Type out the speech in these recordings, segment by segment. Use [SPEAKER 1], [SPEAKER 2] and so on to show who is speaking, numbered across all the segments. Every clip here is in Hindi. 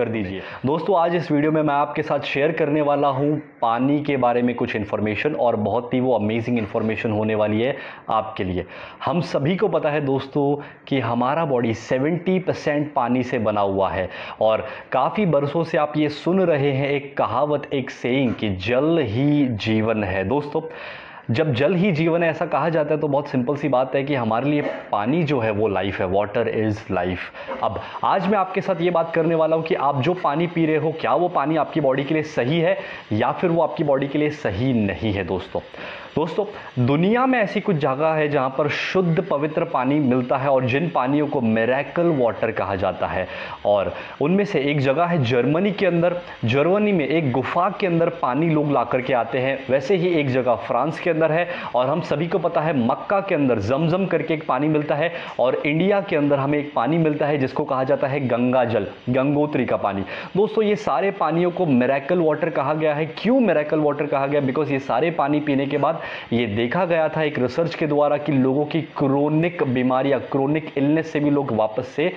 [SPEAKER 1] कर दीजिए। दोस्तों आज इस वीडियो में मैं आपके साथ शेयर करने वाला हूं पानी के बारे में कुछ इन्फॉर्मेशन, और बहुत ही वो अमेजिंग इन्फॉर्मेशन होने वाली है आपके लिए। हम सभी को पता है दोस्तों कि हमारा बॉडी 70% पानी से बना हुआ है, और काफ़ी बरसों से आप ये सुन रहे हैं एक कहावत, एक सेइंग कि जल ही जीवन है। दोस्तों जब जल ही जीवन है ऐसा कहा जाता है तो बहुत सिंपल सी बात है कि हमारे लिए पानी जो है वो लाइफ है। Water is life. अब आज मैं आपके साथ ये बात करने वाला हूँ कि आप जो पानी पी रहे हो, क्या वो पानी आपकी बॉडी के लिए सही है या फिर वो आपकी बॉडी के लिए सही नहीं है। दोस्तों दुनिया में ऐसी कुछ जगह है जहाँ पर शुद्ध पवित्र पानी मिलता है, और जिन पानियों को मिरेकल वाटर कहा जाता है। और उनमें से एक जगह है जर्मनी के अंदर। जर्मनी में एक गुफा के अंदर पानी लोग ला करके आते हैं। वैसे ही एक जगह फ्रांस के अंदर है, और हम सभी को पता है मक्का के अंदर जमजम करके एक पानी मिलता है, और इंडिया के अंदर हमें एक पानी मिलता है जिसको कहा जाता है गंगा जल, गंगोत्री का पानी। दोस्तों ये सारे पानियों को मिरेकल वाटर कहा गया है। क्यों मिरेकल वाटर कहा गया? बिकॉज ये सारे पानी पीने के बाद ये देखा गया था एक रिसर्च के द्वारा कि लोगों की क्रोनिक बीमारियां, क्रोनिक इलनेस से भी लोग वापस से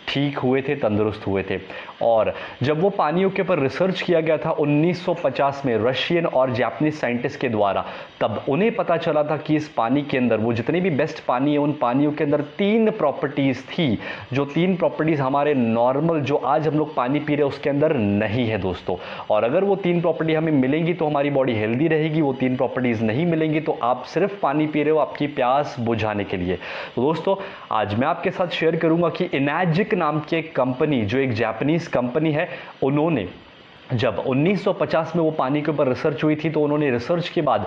[SPEAKER 1] ठीक हुए थे, तंदुरुस्त हुए थे। और जब वो पानियों के ऊपर रिसर्च किया गया था 1950 में रशियन और जापानीज साइंटिस्ट के द्वारा, तब उन्हें पता चला था कि इस पानी के अंदर, वो जितने भी बेस्ट पानी है उन पानियों के अंदर 3 प्रॉपर्टीज़ थी, जो 3 प्रॉपर्टीज़ हमारे नॉर्मल जो आज हम लोग पानी पी रहे हैं उसके अंदर नहीं है दोस्तों। और अगर वो 3 प्रॉपर्टी हमें मिलेंगी तो हमारी बॉडी हेल्दी रहेगी। वो 3 प्रॉपर्टीज़ नहीं मिलेंगी तो आप सिर्फ पानी पी रहे हो आपकी प्यास बुझाने के लिए। तो दोस्तों आज मैं आपके साथ शेयर करूंगा कि इनैजिक नाम की एक कंपनी, जो एक जापानीज कंपनी है, उन्होंने जब 1950 में वो पानी के ऊपर रिसर्च हुई थी तो उन्होंने रिसर्च के बाद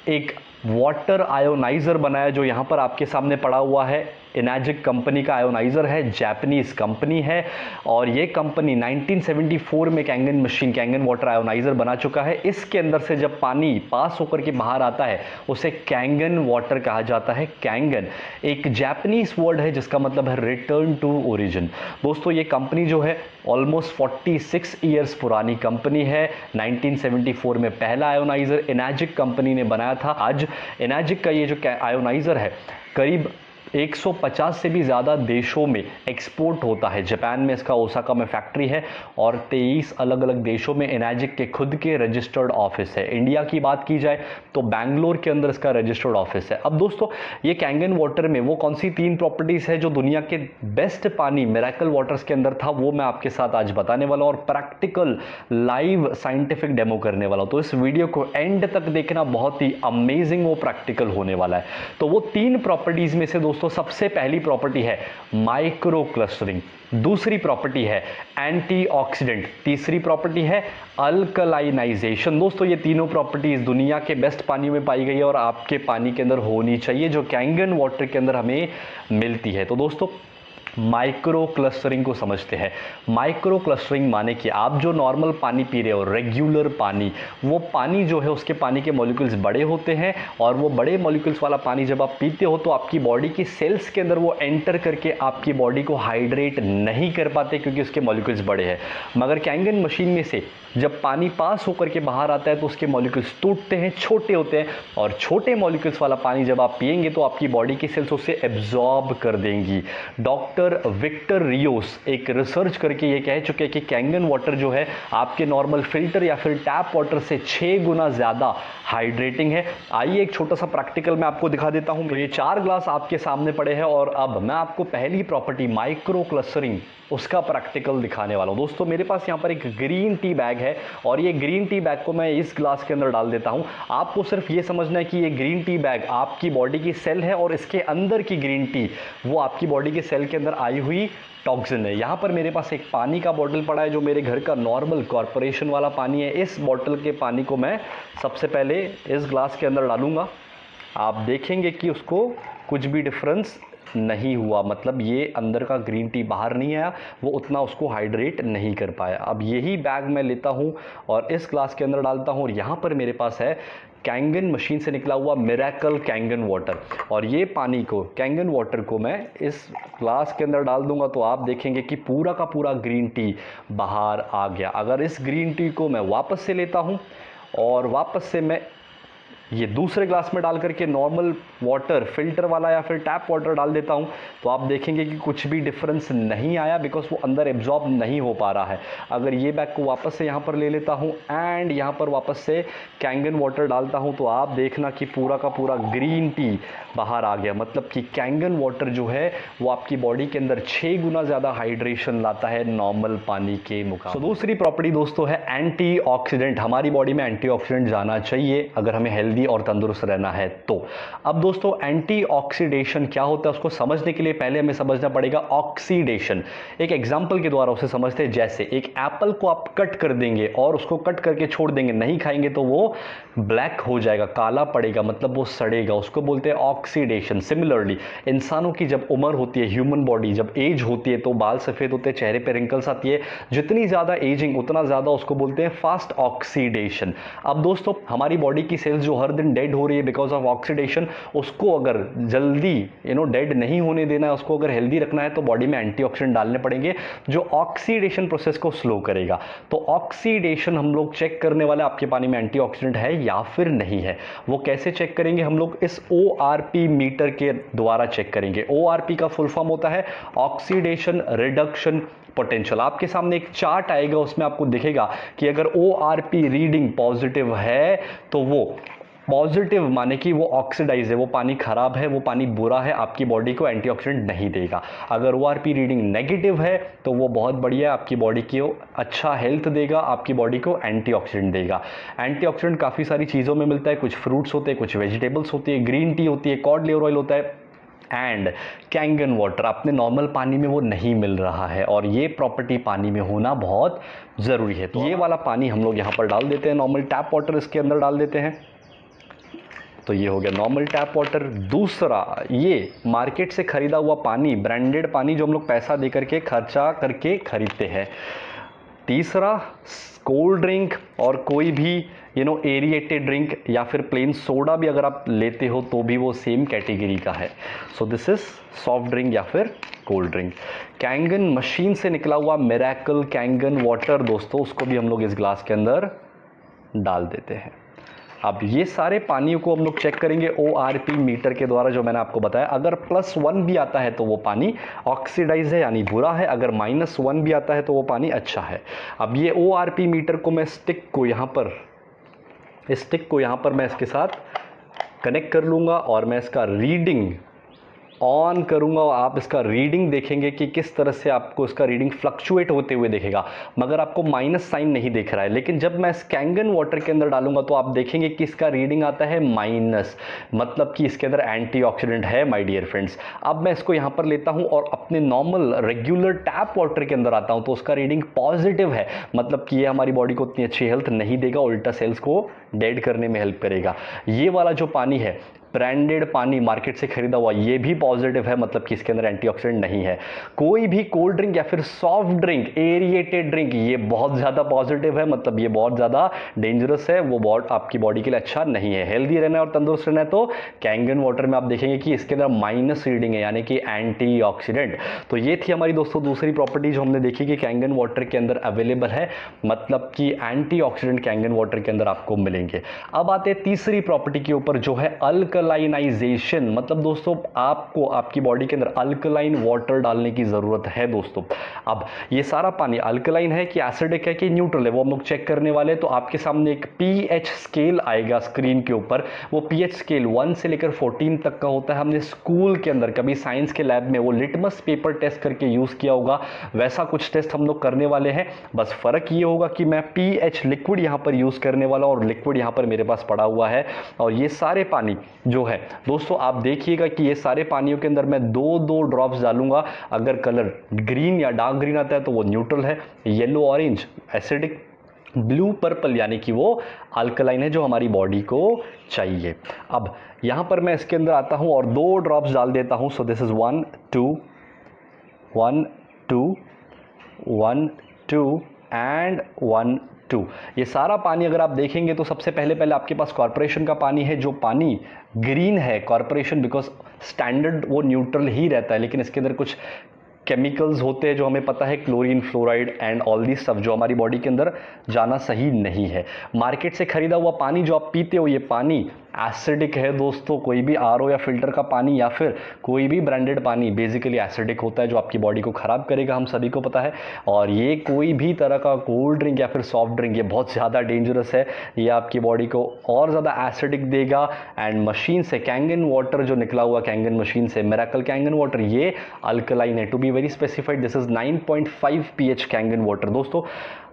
[SPEAKER 1] एक वाटर आयोनाइजर बनाया, जो यहाँ पर आपके सामने पड़ा हुआ है। इनैजिक कंपनी का आयोनाइजर है, जापानीज कंपनी है, और ये कंपनी 1974 में Kangen machine, Kangen water ioniser बना चुका है। इसके अंदर से जब पानी पास होकर के बाहर आता है उसे कैंगन वाटर कहा जाता है। कैंगन एक जापानीज वर्ड है जिसका मतलब है रिटर्न टू ओरिजिन। दोस्तों ये कंपनी जो है ऑलमोस्ट 46 ईयर्स पुरानी कंपनी है। 1974 में पहला आयोनाइजर इनैजिक कंपनी ने बनाया था। आज इनैजिक का ये जो आयोनाइजर है करीब 150 से भी ज़्यादा देशों में एक्सपोर्ट होता है। जापान में इसका ओसाका में फैक्ट्री है, और 23 अलग अलग देशों में इनैजिक के खुद के रजिस्टर्ड ऑफिस है। इंडिया की बात की जाए तो बैंगलोर के अंदर इसका रजिस्टर्ड ऑफिस है। अब दोस्तों ये कैंगन वाटर में वो कौन सी 3 प्रॉपर्टीज़ है जो दुनिया के बेस्ट पानी मिरेकल वाटर्स के अंदर था, वो मैं आपके साथ आज बताने वाला हूँ, और प्रैक्टिकल लाइव साइंटिफिक डेमो करने वाला हूँ। तो इस वीडियो को एंड तक देखना, बहुत ही अमेजिंग वो प्रैक्टिकल होने वाला है। तो वो 3 प्रॉपर्टीज़ में से दोस्तों सबसे पहली प्रॉपर्टी है माइक्रो क्लस्टरिंग, दूसरी प्रॉपर्टी है एंटीऑक्सीडेंट, तीसरी प्रॉपर्टी है अल्कलाइनाइजेशन। दोस्तों ये तीनों प्रॉपर्टीज दुनिया के बेस्ट पानियों में पाई गई है और आपके पानी के अंदर होनी चाहिए, जो कैंगन वाटर के अंदर हमें मिलती है। तो दोस्तों माइक्रो क्लस्टरिंग को समझते हैं। माइक्रो क्लस्टरिंग माने कि आप जो नॉर्मल पानी पी रहे हो, रेगुलर पानी, वो पानी जो है उसके पानी के मॉलिक्यूल्स बड़े होते हैं, और वो बड़े मॉलिक्यूल्स वाला पानी जब आप पीते हो तो आपकी बॉडी की सेल्स के अंदर वो एंटर करके आपकी बॉडी को हाइड्रेट नहीं कर पाते क्योंकि उसके मॉलिक्यूल्स बड़े हैं। मगर कैंगन मशीन में से जब पानी पास होकर के बाहर आता है तो उसके मॉलिक्यूल्स टूटते हैं, छोटे होते हैं, और छोटे मॉलिक्यूल्स वाला पानी जब आप पिएंगे तो आपकी बॉडी की सेल्स उसे एब्जॉर्ब कर देंगी। डॉक्टर विक्टर रियोस एक रिसर्च करके ये कह चुके हैं कि कैंगन वाटर जो है आपके नॉर्मल फिल्टर या फिर टैप वाटर से 6 गुना ज़्यादा हाइड्रेटिंग है। आइए एक छोटा सा प्रैक्टिकल मैं आपको दिखा देता हूँ। तो ये 4 ग्लास आपके सामने पड़े हैं, और अब मैं आपको पहली प्रॉपर्टी माइक्रो क्लस्टरिंग उसका प्रैक्टिकल दिखाने वाला हूँ। दोस्तों मेरे पास यहाँ पर एक ग्रीन टी बैग है, और ये ग्रीन टी बैग को मैं इस ग्लास के अंदर डाल देता हूँ। आपको सिर्फ ये समझना है कि ये ग्रीन टी बैग आपकी बॉडी की सेल है, और इसके अंदर की ग्रीन टी वो आपकी बॉडी के सेल के अंदर आई हुई टॉक्सिन है। यहाँ पर मेरे पास एक पानी का बॉटल पड़ा है जो मेरे घर का नॉर्मल कॉर्पोरेशन वाला पानी है। इस बॉटल के पानी को मैं सबसे पहले इस ग्लास के अंदर डालूंगा। आप देखेंगे कि उसको कुछ भी डिफरेंस नहीं हुआ, मतलब ये अंदर का ग्रीन टी बाहर नहीं आया, वो उतना उसको हाइड्रेट नहीं कर पाया। अब यही बैग मैं लेता हूँ और इस ग्लास के अंदर डालता हूँ, और यहाँ पर मेरे पास है कैंगन मशीन से निकला हुआ मिरेकल कैंगन वाटर, और ये पानी को, कैंगन वाटर को मैं इस ग्लास के अंदर डाल दूंगा तो आप देखेंगे कि पूरा का पूरा ग्रीन टी बाहर आ गया। अगर इस ग्रीन टी को मैं वापस से लेता हूँ और वापस से मैं ये दूसरे ग्लास में डाल करके नॉर्मल वाटर, फिल्टर वाला या फिर टैप वाटर डाल देता हूँ, तो आप देखेंगे कि कुछ भी डिफरेंस नहीं आया, बिकॉज वो अंदर एब्जॉर्ब नहीं हो पा रहा है। अगर ये बैग को वापस से यहाँ पर ले लेता हूँ एंड यहाँ पर वापस से कैंगन वाटर डालता हूँ, तो आप देखना कि पूरा का पूरा ग्रीन टी बाहर आ गया। मतलब कि कैंगन वाटर जो है वो आपकी बॉडी के अंदर 6 गुना ज़्यादा हाइड्रेशन लाता है नॉर्मल पानी के मुकाबले। तो दूसरी प्रॉपर्टी दोस्तों है एंटीऑक्सीडेंट। हमारी बॉडी में एंटीऑक्सीडेंट जाना चाहिए अगर हमें हेल्दी और तंदुरुस्त रहना है तो। अब दोस्तों एंटीऑक्सीडेशन क्या होता है उसको समझने के लिए पहले हमें समझना पड़ेगा ऑक्सीडेशन। एक एग्जांपल के द्वारा उसे समझते हैं। जैसे एक एप्पल को आप कट कर देंगे और उसको कट करके छोड़ देंगे, नहीं खाएंगे, तो वो ब्लैक हो जाएगा, काला पड़ेगा, मतलब वो सड़ेगा, उसको बोलते हैं ऑक्सीडेशन। सिमिलरली इंसानों की जब उम्र होती है, ह्यूमन बॉडी जब एज होती है, तो बाल सफ़ेद होते हैं, चेहरे पे रिंकल्स आती है। जितनी ज़्यादा एजिंग उतना ज़्यादा उसको बोलते हैं फास्ट ऑक्सीडेशन। अब दोस्तों हमारी बॉडी की सेल्स जो हर दिन डेड हो रही है बिकॉज ऑफ ऑक्सीडेशन, उसको अगर जल्दी डेड नहीं होने देना है, उसको अगर हेल्दी रखना है, तो बॉडी में एंटीऑक्सीडेंट डालने पड़ेंगे जो ऑक्सीडेशन प्रोसेस को स्लो करेगा। तो ऑक्सीडेशन हम लोग चेक करने वाले आपके पानी में एंटीऑक्सीडेंट है या फिर नहीं है। वो कैसे चेक करेंगे? हम लोग इस ORP मीटर के द्वारा चेक करेंगे। ORP का फुल फॉर्म होता है ऑक्सीडेशन रिडक्शन पोटेंशियल। आपके सामने एक चार्ट आएगा, उसमें आपको दिखेगा कि अगर ORP रीडिंग पॉजिटिव है तो वो पॉजिटिव माने कि वो ऑक्सीडाइज है, वो पानी खराब है, वो पानी बुरा है, आपकी बॉडी को एंटीऑक्सीडेंट नहीं देगा। अगर ORP रीडिंग नेगेटिव है तो वो बहुत बढ़िया है, आपकी बॉडी को अच्छा हेल्थ देगा, आपकी बॉडी को एंटीऑक्सीडेंट देगा। एंटीऑक्सीडेंट काफ़ी सारी चीज़ों में मिलता है, कुछ फ्रूट्स होते हैं, कुछ वेजिटेबल्स होती है, ग्रीन टी होती है, कॉड लिवर ऑयल होता है एंड कैंगन वाटर। अपने नॉर्मल पानी में वो नहीं मिल रहा है और ये प्रॉपर्टी पानी में होना बहुत ज़रूरी है। तो ये वाला पानी हम लोग यहाँ पर डाल देते हैं, नॉर्मल टैप वाटर इसके अंदर डाल देते हैं। तो ये हो गया नॉर्मल टैप वाटर। दूसरा, ये मार्केट से ख़रीदा हुआ पानी, ब्रांडेड पानी जो हम लोग पैसा दे करके खर्चा करके खरीदते हैं। तीसरा, कोल्ड ड्रिंक और कोई भी एरिएटेड ड्रिंक या फिर प्लेन सोडा भी अगर आप लेते हो तो भी वो सेम कैटेगरी का है। So this is soft drink या फिर कोल्ड ड्रिंक। कैंगन मशीन से निकला हुआ मिरेकल कैंगन वाटर दोस्तों, उसको भी हम लोग इस ग्लास के अंदर डाल देते हैं। अब ये सारे पानियों को हम लोग चेक करेंगे ORP मीटर के द्वारा, जो मैंने आपको बताया। अगर +1 भी आता है तो वो पानी ऑक्सीडाइज है यानी बुरा है, अगर -1 भी आता है तो वो पानी अच्छा है। अब ये ORP मीटर को मैं स्टिक को यहाँ पर मैं इसके साथ कनेक्ट कर लूँगा और मैं इसका रीडिंग ऑन करूंगा और आप इसका रीडिंग देखेंगे कि किस तरह से आपको इसका रीडिंग फ्लक्चुएट होते हुए दिखेगा, मगर आपको माइनस साइन नहीं दिख रहा है। लेकिन जब मैं इस कैंगन वाटर के अंदर डालूंगा तो आप देखेंगे कि इसका रीडिंग आता है माइनस, मतलब कि इसके अंदर एंटीऑक्सीडेंट है माय डियर फ्रेंड्स। अब मैं इसको यहाँ पर लेता हूँ और अपने नॉर्मल रेगुलर टैप वाटर के अंदर आता हूँ तो उसका रीडिंग पॉजिटिव है, मतलब कि ये हमारी बॉडी को उतनी अच्छी हेल्थ नहीं देगा, उल्टा सेल्स को डेड करने में हेल्प करेगा। ये वाला जो पानी है, ब्रांडेड पानी मार्केट से खरीदा हुआ, ये भी पॉजिटिव है, मतलब कि इसके अंदर एंटीऑक्सीडेंट नहीं है। कोई भी कोल्ड ड्रिंक या फिर सॉफ्ट ड्रिंक, एरिएटेड ड्रिंक, ये बहुत ज़्यादा पॉजिटिव है, मतलब ये बहुत ज़्यादा डेंजरस है, वो बहुत आपकी बॉडी के लिए अच्छा नहीं है। हेल्दी रहना है और तंदुरुस्त रहना है तो कैंगन वाटर में आप देखेंगे कि इसके अंदर माइनस रीडिंग है, यानी कि एंटीऑक्सीडेंट। तो ये थी हमारी दोस्तों दूसरी प्रॉपर्टी जो हमने देखी कि कैंगन वाटर के अंदर अवेलेबल है, मतलब कि एंटीऑक्सीडेंट कैंगन वाटर के अंदर आपको मिलेंगे। अब आते हैं तीसरी प्रॉपर्टी के ऊपर जो है अल्कलाइनाइजेशन। मतलब दोस्तों आपको आपकी बॉडी के अंदर अल्कलाइन वाटर डालने की जरूरत है दोस्तों। अब ये सारा पानी अल्कलाइन है कि एसिडिक है कि न्यूट्रल है, वो हम लोग चेक करने वाले। तो आपके सामने एक pH स्केल आएगा स्क्रीन के ऊपर। वो pH स्केल 1 से लेकर 14 तक का होता है। हमने स्कूल के अंदर कभी साइंस के लैब में वो लिटमस पेपर टेस्ट करके यूज किया होगा, वैसा कुछ टेस्ट हम लोग करने वाले हैं। बस फर्क ये होगा कि मैं pH लिक्विड यहां पर यूज करने वाला हूं और लिक्विड यहां पर मेरे पास पड़ा हुआ है। और ये सारे पानी जो है दोस्तों आप देखिएगा कि ये सारे पानियों के अंदर मैं 2-2 ड्रॉप्स डालूंगा। अगर कलर ग्रीन या डार्क ग्रीन आता है तो वो न्यूट्रल है, yellow orange acidic, blue purple यानी कि वो अल्कलाइन है जो हमारी बॉडी को चाहिए। अब यहां पर मैं इसके अंदर आता हूं और 2 ड्रॉप्स डाल देता हूं। So this is 1 2 1 2 1 2 and 1 2। ये सारा पानी अगर आप देखेंगे तो सबसे पहले आपके पास कॉर्पोरेशन का पानी है, जो पानी ग्रीन है। कॉर्पोरेशन बिकॉज स्टैंडर्ड वो न्यूट्रल ही रहता है, लेकिन इसके अंदर कुछ केमिकल्स होते हैं जो हमें पता है, chlorine, fluoride and all this सब, जो हमारी बॉडी के अंदर जाना सही नहीं है। मार्केट से खरीदा हुआ पानी जो आप पीते हो, ये पानी एसिडिक है दोस्तों। कोई भी आरओ या फिल्टर का पानी या फिर कोई भी ब्रांडेड पानी बेसिकली एसिडिक होता है, जो आपकी बॉडी को ख़राब करेगा, हम सभी को पता है। और ये कोई भी तरह का कोल्ड ड्रिंक या फिर सॉफ्ट ड्रिंक ये बहुत ज़्यादा डेंजरस है, ये आपकी बॉडी को और ज़्यादा एसिडिक देगा। एंड मशीन से कैंगन वाटर जो निकला हुआ कैंगन मशीन से, मिरेकल कैंगन वाटर, ये अल्कलाइन है। To be very specified, this is 9.5 pH Kangen water. दोस्तों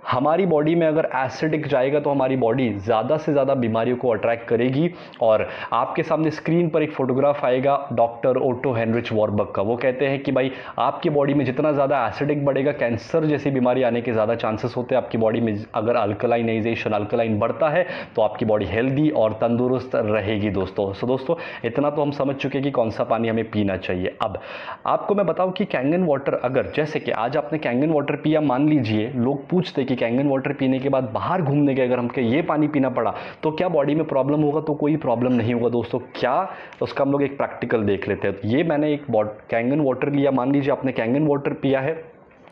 [SPEAKER 1] हमारी बॉडी में अगर एसिडिक जाएगा तो हमारी बॉडी ज़्यादा से ज़्यादा बीमारियों को अट्रैक्ट करेगी। और आपके सामने स्क्रीन पर एक फोटोग्राफ आएगा डॉक्टर ओटो हेनरिच वॉरबर्ग का। वो कहते हैं कि भाई आपकी बॉडी में जितना ज़्यादा एसिडिक बढ़ेगा, कैंसर जैसी बीमारी आने के ज़्यादा चांसेस होते हैं। आपकी बॉडी में अगर अल्कलाइनाइजेशन, अल्कलाइन बढ़ता है तो आपकी बॉडी हेल्दी और तंदुरुस्त रहेगी दोस्तों। सो दोस्तों इतना तो हम समझ चुके हैं कि कौन सा पानी हमें पीना चाहिए। अब आपको मैं बताऊं कि कैंगन वाटर, अगर जैसे कि आज आपने कैंगन वाटर पिया, मान लीजिए लोग पूछते कि कैंगन वाटर पीने के बाद बाहर घूमने गए अगर हमको ये पानी पीना पड़ा तो क्या बॉडी में प्रॉब्लम होगा? तो कोई प्रॉब्लम नहीं होगा दोस्तों। क्या, उसका हम लोग एक प्रैक्टिकल देख लेते हैं। ये मैंने एक कैंगन वाटर लिया, मान लीजिए आपने कैंगन वाटर पिया है,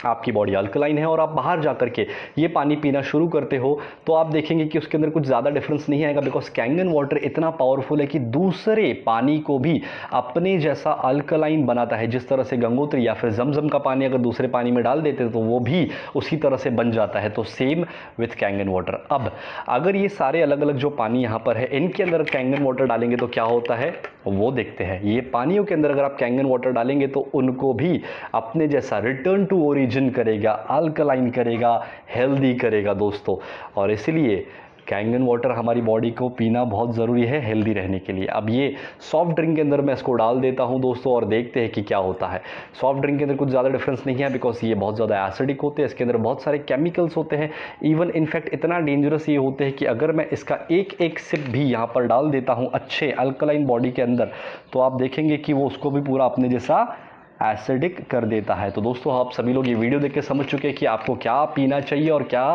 [SPEAKER 1] आपकी बॉडी अल्कलाइन है और आप बाहर जा करके ये पानी पीना शुरू करते हो तो आप देखेंगे कि उसके अंदर कुछ ज़्यादा डिफरेंस नहीं आएगा, बिकॉज कैंगन वाटर इतना पावरफुल है कि दूसरे पानी को भी अपने जैसा अल्कलाइन बनाता है। जिस तरह से गंगोत्री या फिर जमजम का पानी अगर दूसरे पानी में डाल देते तो वो भी उसी तरह से बन जाता है। तो सेम विथ कैंगन वाटर। अब अगर ये सारे अलग अलग जो पानी यहाँ पर है इनके अंदर कैंगन वाटर डालेंगे तो क्या होता है वो देखते हैं। ये पानियों के अंदर अगर आप कैंगन वाटर डालेंगे तो उनको भी अपने जैसा रिटर्न टू ओरिजिन करेगा, अल्कलाइन करेगा, हेल्दी करेगा दोस्तों। और इसलिए कैंगन वाटर हमारी बॉडी को पीना बहुत ज़रूरी है हेल्दी रहने के लिए। अब ये सॉफ्ट ड्रिंक के अंदर मैं इसको डाल देता हूं दोस्तों और देखते हैं कि क्या होता है। सॉफ्ट ड्रिंक के अंदर कुछ ज़्यादा डिफरेंस नहीं है, बिकॉज ये बहुत ज़्यादा एसिडिक होते हैं, इसके अंदर बहुत सारे केमिकल्स होते हैं। इवन इनफैक्ट इतना डेंजरस ये होते हैं कि अगर मैं इसका एक एक सिप भी यहाँ पर डाल देता हूँ अच्छे अल्कलाइन बॉडी के अंदर तो आप देखेंगे कि वो उसको भी पूरा अपने जैसा एसिडिक कर देता है। तो दोस्तों आप सभी लोग ये वीडियो देख के समझ चुके हैं कि आपको क्या पीना चाहिए और क्या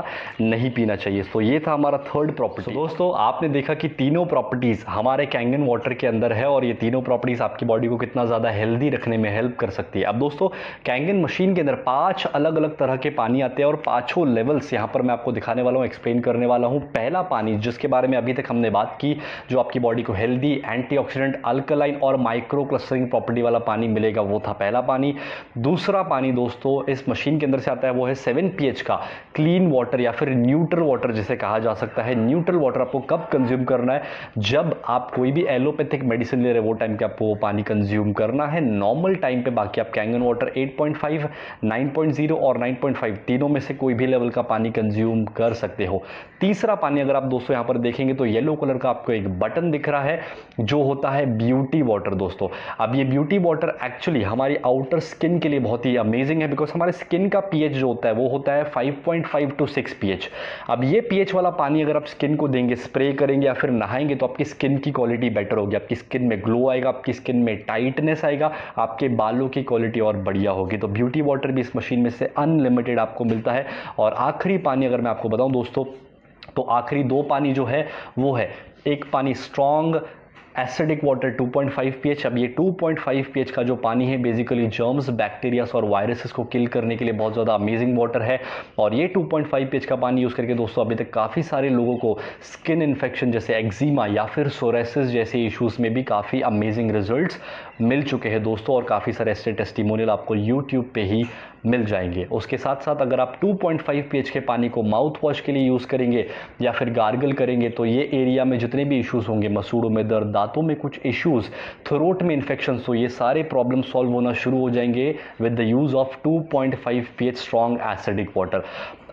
[SPEAKER 1] नहीं पीना चाहिए। तो ये था हमारा थर्ड प्रॉपर्टी। तो दोस्तों आपने देखा कि तीनों प्रॉपर्टीज़ हमारे कैंगन वाटर के अंदर है और ये तीनों प्रॉपर्टीज़ आपकी बॉडी को कितना ज़्यादा हेल्दी रखने में हेल्प कर सकती है। अब दोस्तों कैंगन मशीन के अंदर 5 अलग अलग तरह के पानी आते हैं और 5 लेवल्स यहाँ पर मैं आपको दिखाने वाला हूँ, एक्सप्लेन करने वाला हूँ। पहला पानी जिसके बारे में अभी तक हमने बात की, जो आपकी बॉडी को हेल्दी, एंटीऑक्सीडेंट, अल्कलाइन और माइक्रो क्लस्टरिंग प्रॉपर्टी वाला पानी मिलेगा, वो था पहला पानी। दूसरा पानी दोस्तों इस मशीन के अंदर से आता है, वो है 7 pH का क्लीन वाटर या फिर न्यूट्रल वाटर जिसे कहा जा सकता है। न्यूट्रल वाटर आपको कब कंज्यूम करना है? जब आप कोई भी एलोपैथिक मेडिसिन ले रहे हैं वो टाइम पे आपको वो पानी कंज्यूम करना है। नॉर्मल टाइम पे बाकी आप कैंगन वाटर 8.5, 9.0 और 9.5 तीनों में से कोई भी लेवल का पानी कंज्यूम कर सकते हो। तीसरा पानी अगर आप दोस्तों यहां पर देखेंगे तो येलो कलर का आपको एक बटन दिख रहा है जो होता है ब्यूटी वाटर दोस्तों। अब ये ब्यूटी वाटर एक्चुअली हमारी आउटर स्किन के लिए बहुत ही अमेजिंग है, बिकॉज हमारे स्किन का पीएच जो होता है वो होता है 5.5 to 6 पीएच। अब ये पीएच वाला पानी अगर आप स्किन को देंगे, स्प्रे करेंगे या फिर नहाएंगे तो आपकी स्किन की क्वालिटी बेटर होगी, आपकी स्किन में ग्लो आएगा, आपकी स्किन में टाइटनेस आएगा, आपके बालों की क्वालिटी और बढ़िया होगी। तो ब्यूटी वाटर भी इस मशीन में से अनलिमिटेड आपको मिलता है। और आखिरी पानी अगर मैं आपको बताऊं दोस्तों तो आखिरी 2 पानी जो है वो है, एक पानी स्ट्रॉन्ग एसिडिक वाटर 2.5 pH। अब ये 2.5 pH का जो पानी है बेसिकली जर्म्स, बैक्टीरियास और वायरसेस को किल करने के लिए बहुत ज़्यादा अमेजिंग वाटर है। और ये 2.5 pH का पानी यूज़ करके दोस्तों अभी तक काफ़ी सारे लोगों को स्किन इन्फेक्शन जैसे एक्जिमा या फिर सोरेसिस जैसे इश्यूज़ में भी काफ़ी अमेजिंग रिजल्ट्स मिल चुके हैं दोस्तों। और काफ़ी सारे ऐसे टेस्टिमोनियल आपको यूट्यूब पे ही मिल जाएंगे। उसके साथ साथ अगर आप 2.5 pH के पानी को माउथ वॉश के लिए यूज़ करेंगे या फिर गार्गल करेंगे तो ये एरिया में जितने भी इश्यूज़ होंगे, मसूड़ों में दर्द, दांतों में कुछ इश्यूज़, थ्रोट में इन्फेक्शन, तो ये सारे प्रॉब्लम सॉल्व होना शुरू हो जाएंगे with the use of 2.5 pH strong acidic water.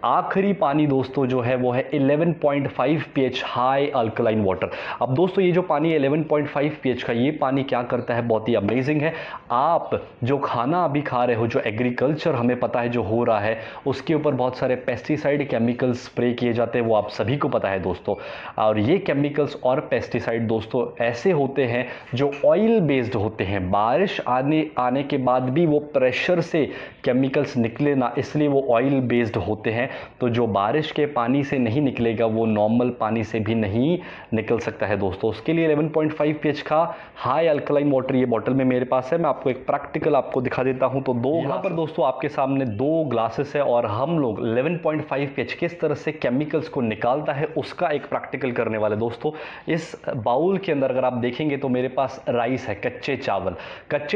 [SPEAKER 1] आखिरी पानी दोस्तों जो है वो है 11.5 pH हाई अल्कलाइन वाटर। अब दोस्तों ये जो पानी 11.5 pH का ये पानी क्या करता है, बहुत ही अमेजिंग है। आप जो खाना अभी खा रहे हो, जो एग्रीकल्चर हमें पता है जो हो रहा है, उसके ऊपर बहुत सारे पेस्टिसाइड केमिकल्स स्प्रे किए जाते हैं, वो आप सभी को पता है दोस्तों। और ये केमिकल्स और पेस्टिसाइड दोस्तों ऐसे होते हैं जो ऑयल बेस्ड होते हैं। बारिश आने के बाद भी वो प्रेशर से केमिकल्स निकले ना, इसलिए वो ऑयल बेस्ड होते हैं। है, तो जो बारिश के पानी से नहीं निकलेगा वो नॉर्मल पानी से भी नहीं निकल सकता है दोस्तों। उसके लिए 11.5 pH का हाई अल्कलाइन वाटर ये बॉटल में मेरे पास है। मैं आपको एक प्रैक्टिकल आपको दिखा देता हूं। तो यहाँ पर दोस्तों आपके सामने 2 ग्लासेस है और हम लोग 11.5 pH किस तरह से केमिकल्स को निकालता है उसका एक प्रैक्टिकल करने वाले दोस्तों। इस बाउल के अंदर अगर आप देखेंगे तो मेरे पास राइस है, कच्चे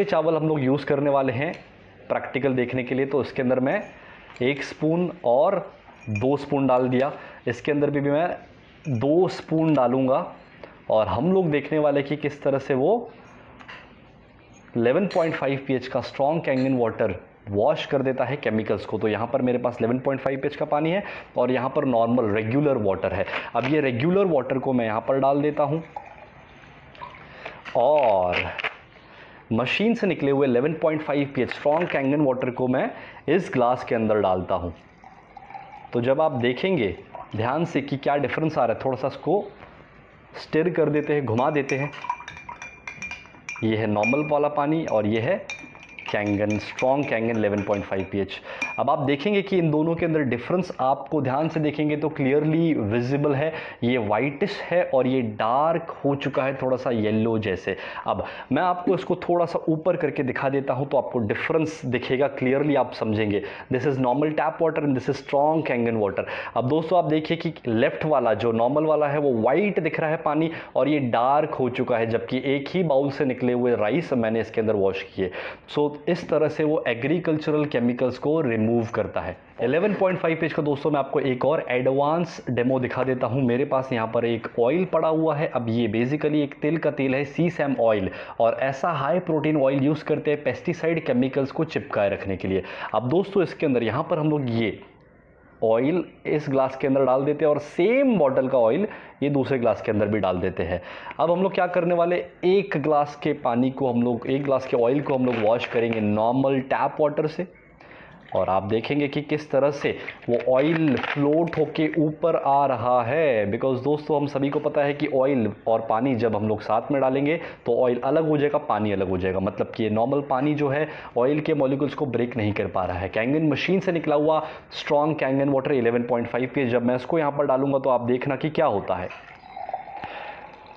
[SPEAKER 1] चावल हम लोग यूज़ करने वाले हैं प्रैक्टिकल देखने के लिए। तो इसके अंदर मैं 1 स्पून और 2 स्पून डाल दिया, इसके अंदर भी मैं 2 स्पून डालूंगा और हम लोग देखने वाले कि किस तरह से वो 11.5 pH का स्ट्रॉन्ग कैंगन वाटर वॉश कर देता है केमिकल्स को। तो यहाँ पर मेरे पास 11.5 pH का पानी है और यहाँ पर नॉर्मल रेगुलर वाटर है। अब ये रेगुलर वाटर को मैं यहाँ पर डाल देता हूँ और मशीन से निकले हुए 11.5 pH स्ट्रॉन्ग कैंगन वाटर को मैं इस ग्लास के अंदर डालता हूँ। तो जब आप देखेंगे ध्यान से कि क्या डिफरेंस आ रहा है, थोड़ा सा इसको स्टिर कर देते हैं, घुमा देते हैं। ये है नॉर्मल वाला पानी और ये है कैंगन, स्ट्रॉन्ग कैंगन 11.5 pH। अब आप देखेंगे कि इन दोनों के अंदर डिफरेंस आपको ध्यान से देखेंगे तो क्लियरली विजिबल है। ये वाइटिश है और ये डार्क हो चुका है, थोड़ा सा येलो जैसे। अब मैं आपको इसको थोड़ा सा ऊपर करके दिखा देता हूं तो आपको डिफरेंस दिखेगा, क्लियरली आप समझेंगे। This is normal tap water and this is strong Kangen water. अब दोस्तों आप देखिए कि लेफ्ट वाला जो नॉर्मल वाला है वो वाइट दिख रहा है पानी और ये डार्क हो चुका है, जबकि एक ही बाउल से निकले हुए राइस मैंने इसके अंदर वॉश किए। सो इस तरह से वो एग्रीकल्चरल केमिकल्स को रिमूव करता है। 11.5 pH का दोस्तों मैं आपको एक और एडवांस डेमो दिखा देता हूं। मेरे पास यहाँ पर एक ऑयल पड़ा हुआ है। अब ये बेसिकली एक तिल का तेल है, सीसैम ऑयल, और ऐसा हाई प्रोटीन ऑयल यूज़ करते हैं पेस्टिसाइड केमिकल्स को चिपकाए रखने के लिए। अब दोस्तों इसके अंदर यहाँ पर हम लोग ये ऑयल इस ग्लास के अंदर डाल देते हैं और सेम बॉटल का ऑयल ये दूसरे ग्लास के अंदर भी डाल देते हैं। अब हम लोग क्या करने वाले, एक ग्लास के पानी को हम लोग, एक ग्लास के ऑयल को हम लोग वॉश करेंगे नॉर्मल टैप वाटर से और आप देखेंगे कि किस तरह से वो ऑयल फ्लोट होके ऊपर आ रहा है। बिकॉज दोस्तों हम सभी को पता है कि ऑयल और पानी जब हम लोग साथ में डालेंगे तो ऑयल अलग हो जाएगा, पानी अलग हो जाएगा। मतलब कि ये नॉर्मल पानी जो है ऑयल के मॉलिक्यूल्स को ब्रेक नहीं कर पा रहा है। कैंगन मशीन से निकला हुआ स्ट्रॉन्ग कैंगन वाटर 11.5 pH, जब मैं इसको यहाँ पर डालूंगा तो आप देखना कि क्या होता है।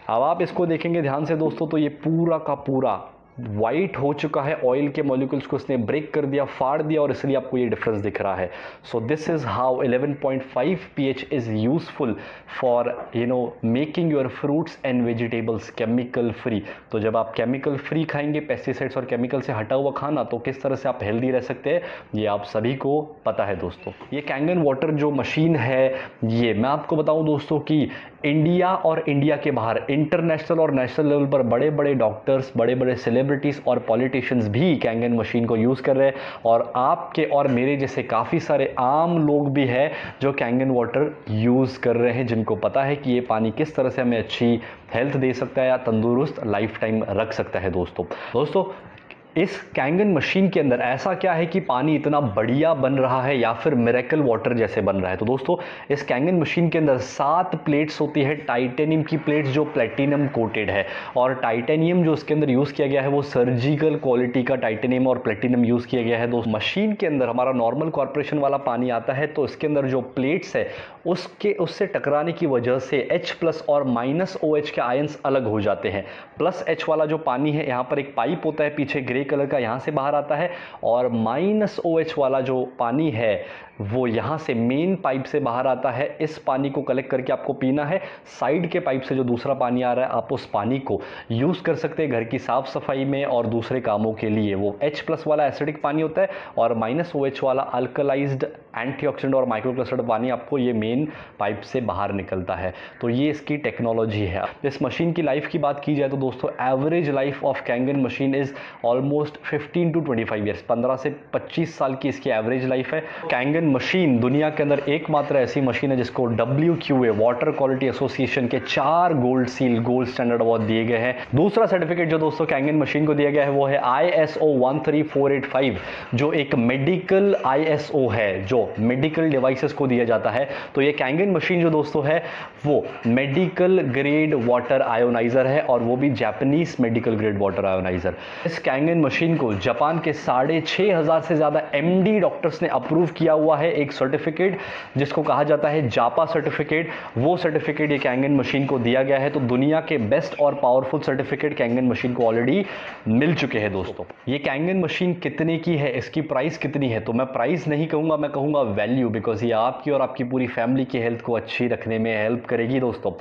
[SPEAKER 1] अब आप इसको देखेंगे ध्यान से दोस्तों तो ये पूरा का पूरा वाइट हो चुका है, ऑयल के मॉलिक्यूल्स को इसने ब्रेक कर दिया, फाड़ दिया, और इसलिए आपको ये डिफरेंस दिख रहा है। So this is how 11.5 pH is useful for making your fruits and vegetables chemical free. तो जब आप केमिकल फ्री खाएंगे, पेस्टिसाइड्स और केमिकल से हटा हुआ खाना, तो किस तरह से आप हेल्दी रह सकते हैं ये आप सभी को पता है दोस्तों। ये कैंगन वाटर जो मशीन है, ये मैं आपको बताऊं दोस्तों कि इंडिया और इंडिया के बाहर इंटरनेशनल और नेशनल लेवल पर बड़े बड़े डॉक्टर्स, बड़े बड़े सेलिब्रिटीज़ और पॉलिटिशियंस भी कैंगन मशीन को यूज़ कर रहे हैं, और आपके और मेरे जैसे काफ़ी सारे आम लोग भी हैं जो कैंगन वाटर यूज़ कर रहे हैं, जिनको पता है कि ये पानी किस तरह से हमें अच्छी हेल्थ दे सकता है या तंदुरुस्त लाइफ टाइम रख सकता है दोस्तों। इस कैंगन मशीन के अंदर ऐसा क्या है कि पानी इतना बढ़िया बन रहा है या फिर मिरेकल वाटर जैसे बन रहा है? तो दोस्तों इस कैंगन मशीन के अंदर 7 प्लेट्स होती है, टाइटेनियम की प्लेट्स जो प्लेटिनम कोटेड है, और टाइटेनियम जो इसके अंदर यूज़ किया गया है वो सर्जिकल क्वालिटी का टाइटेनियम और प्लेटिनम यूज़ किया गया है। दोस्तों मशीन के अंदर हमारा नॉर्मल कॉर्पोरेशन वाला पानी आता है, तो इसके अंदर जो प्लेट्स है उससे टकराने की वजह से H+ और -OH के आयंस अलग हो जाते हैं। +H वाला जो पानी है, यहाँ पर एक पाइप होता है पीछे ग्रे कलर का, यहाँ से बाहर आता है, और -OH वाला जो पानी है वो यहाँ से मेन पाइप से बाहर आता है। इस पानी को कलेक्ट करके आपको पीना है। साइड के पाइप से जो दूसरा पानी आ रहा है, आप उस पानी को यूज़ कर सकते हैं घर की साफ़ सफाई में और दूसरे कामों के लिए। वो H+ वाला एसिडिक पानी होता है और -OH वाला अल्कलाइज्ड एंटीऑक्सीडेंट और माइक्रोक्लस्टर्ड पानी आपको ये मेन पाइप से बाहर निकलता है। तो ये इसकी टेक्नोलॉजी है। इस मशीन की लाइफ की बात की जाए तो दोस्तों average life of Kangen machine is almost 15 to 25 years, 15 से 25 साल की इसकी एवरेज लाइफ है। कैंगन मशीन दुनिया के अंदर एकमात्र ऐसी मशीन है जिसको WQA वाटर क्वालिटी एसोसिएशन के 4 gold seal, gold standard award दिए गए हैं। दूसरा सर्टिफिकेट जो दोस्तों कैंगन मशीन को दिया गया है वो है ISO 13485, जो एक मेडिकल ISO है, जो मेडिकल डिवाइसेस को दिया जाता है। तो ये कैंगन मशीन जो दोस्तों है वो मेडिकल ग्रेड वाटर आयोनाइजर है, और वो भी Japanese medical grade water ioniser. इस कैंगन मशीन को जापान के 6500 से ज़्यादा MD डॉक्टर्स ने अप्रूव किया हुआ हुआ है एक सर्टिफिकेट जिसको कहा जाता है जापा सर्टिफिकेट। वो सर्टिफिकेट ये कैंगन मशीन को दिया गया है। तो दुनिया के बेस्ट और पावरफुल सर्टिफिकेट कैंगन मशीन को ऑलरेडी मिल चुके हैं दोस्तों। ये कैंगन मशीन कितने की है, इसकी प्राइस कितनी है, तो मैं प्राइस नहीं कहूँगा, मैं कहूँगा वैल्यू, बिकॉज ये आपकी और आपकी पूरी फैमिली की हेल्थ को अच्छी रखने में हेल्प करेगी दोस्तों।